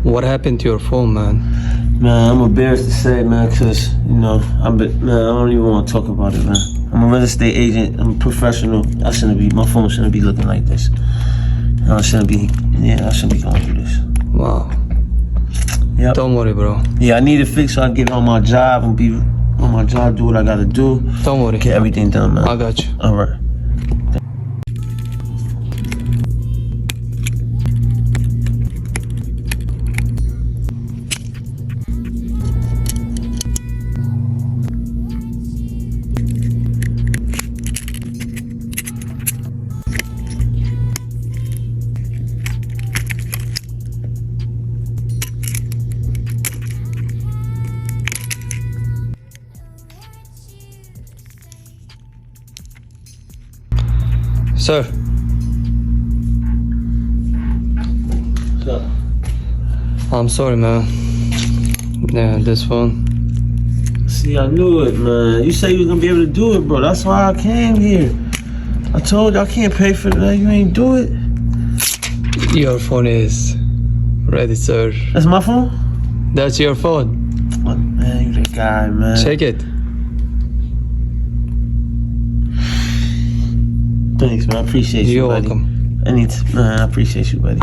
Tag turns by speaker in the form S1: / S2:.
S1: What happened to your phone, man?
S2: Man, I'm embarrassed to say, man, because, man, I don't even want to talk about it, man. I'm a real estate agent. I'm a professional. My phone shouldn't be looking like this. I shouldn't be going through this.
S1: Wow.
S2: Yep.
S1: Don't worry, bro.
S2: Yeah, I need it fixed so I can get on my job and be on my job, do what I got to do.
S1: Don't worry.
S2: Get everything done, man.
S1: I got you.
S2: All right.
S1: Sir.
S2: What's up?
S1: I'm sorry, man. Yeah, this phone.
S2: See, I knew it, man. You said you was gonna be able to do it, bro. That's why I came here. I told you I can't pay for that. You ain't do it.
S1: Your phone is ready, sir.
S2: That's my phone?
S1: That's your phone.
S2: Oh, man, you the guy, man.
S1: Check it.
S2: Thanks, man. I appreciate you,
S1: You're
S2: buddy.
S1: welcome.
S2: Man, I appreciate you, buddy.